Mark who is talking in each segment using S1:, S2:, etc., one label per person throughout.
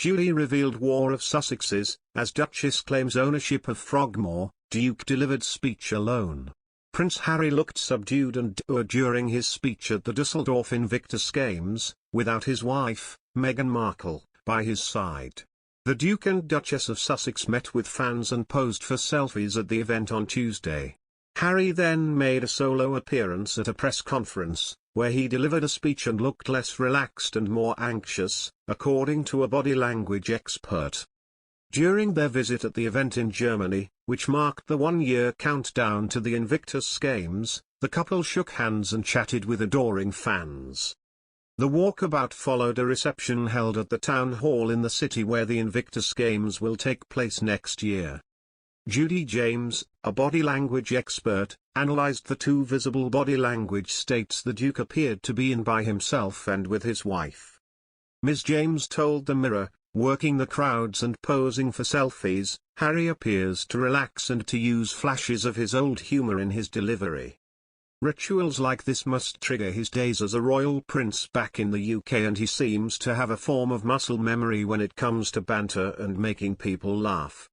S1: Judi revealed War of Sussexes, as Duchess claims ownership of Frogmore. Duke delivered speech alone. Prince Harry looked subdued and dour during his speech at the Düsseldorf Invictus Games, without his wife, Meghan Markle, by his side. The Duke and Duchess of Sussex met with fans and posed for selfies at the event on Tuesday. Harry then made a solo appearance at a press conference, where he delivered a speech and looked less relaxed and more anxious, according to a body language expert. During their visit at the event in Germany, which marked the one-year countdown to the Invictus Games, the couple shook hands and chatted with adoring fans. The walkabout followed a reception held at the town hall in the city where the Invictus Games will take place next year. Judi James, a body language expert, analyzed the two visible body language states the Duke appeared to be in by himself and with his wife. Ms. James told the Mirror, working the crowds and posing for selfies, Harry appears to relax and to use flashes of his old humor in his delivery. Rituals like this must trigger his days as a royal prince back in the UK, and he seems to have a form of muscle memory when it comes to banter and making people laugh.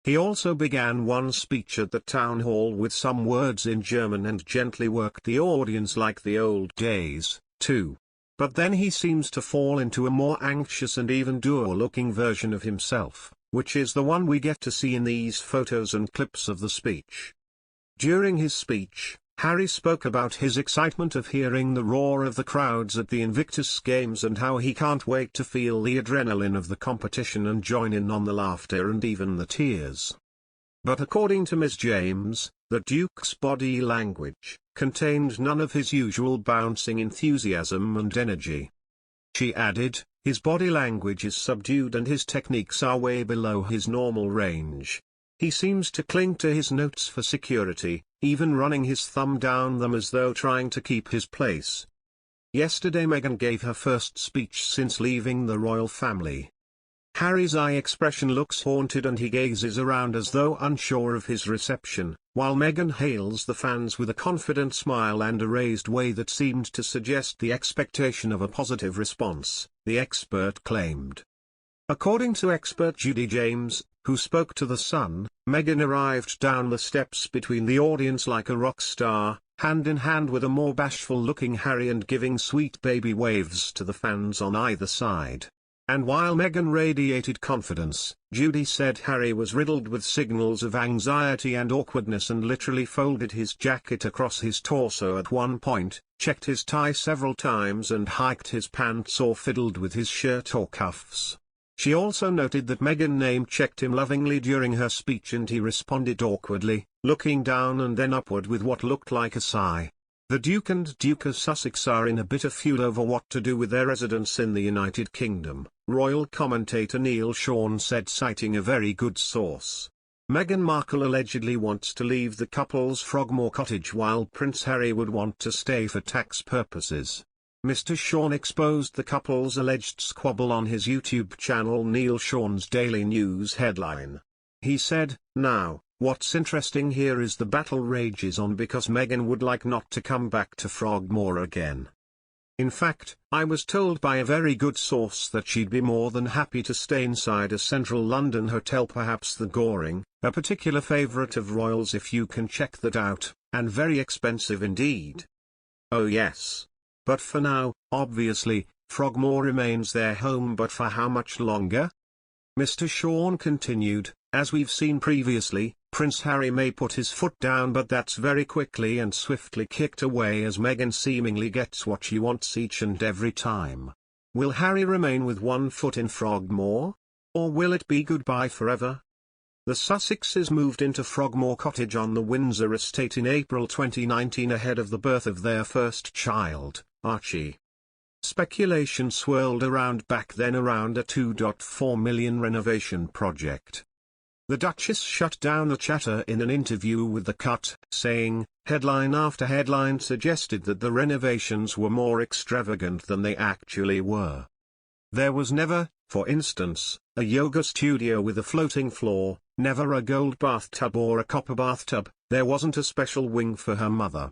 S1: He also began one speech at the town hall with some words in German and gently worked the audience like the old days, too. But then he seems to fall into a more anxious and even dour-looking version of himself, which is the one we get to see in these photos and clips of the speech. During his speech, Harry spoke about his excitement of hearing the roar of the crowds at the Invictus Games and how he can't wait to feel the adrenaline of the competition and join in on the laughter and even the tears. But according to Ms. James, the Duke's body language contained none of his usual bouncing enthusiasm and energy. She added, his body language is subdued and his techniques are way below his normal range. He seems to cling to his notes for security, even running his thumb down them as though trying to keep his place. Yesterday Meghan gave her first speech since leaving the royal family. Harry's eye expression looks haunted and he gazes around as though unsure of his reception, while Meghan hails the fans with a confident smile and a raised way that seemed to suggest the expectation of a positive response, the expert claimed. According to expert Judi James, who spoke to The Sun, Meghan arrived down the steps between the audience like a rock star, hand in hand with a more bashful-looking Harry and giving sweet baby waves to the fans on either side. And while Meghan radiated confidence, Judi said Harry was riddled with signals of anxiety and awkwardness and literally folded his jacket across his torso at one point, checked his tie several times and hiked his pants or fiddled with his shirt or cuffs. She also noted that Meghan name-checked him lovingly during her speech and he responded awkwardly, looking down and then upward with what looked like a sigh. The Duke and Duchess of Sussex are in a bitter feud over what to do with their residence in the United Kingdom, royal commentator Neil Sean said, citing a very good source. Meghan Markle allegedly wants to leave the couple's Frogmore cottage while Prince Harry would want to stay for tax purposes. Mr. Sean exposed the couple's alleged squabble on his YouTube channel Neil Sean's Daily News headline. He said, "Now, what's interesting here is the battle rages on because Meghan would like not to come back to Frogmore again. In fact, I was told by a very good source that she'd be more than happy to stay inside a central London hotel, perhaps the Goring, a particular favourite of royals if you can check that out, and very expensive indeed. Oh yes. But for now, obviously, Frogmore remains their home, but for how much longer?" Mr. Sean continued, "As we've seen previously, Prince Harry may put his foot down, but that's very quickly and swiftly kicked away as Meghan seemingly gets what she wants each and every time. Will Harry remain with one foot in Frogmore? Or will it be goodbye forever?" The Sussexes moved into Frogmore Cottage on the Windsor estate in April 2019 ahead of the birth of their first child, Archie. Speculation swirled around back then around a £2.4 million renovation project. The Duchess shut down the chatter in an interview with The Cut, saying, headline after headline suggested that the renovations were more extravagant than they actually were. There was never, for instance, a yoga studio with a floating floor, never a gold bathtub or a copper bathtub, there wasn't a special wing for her mother.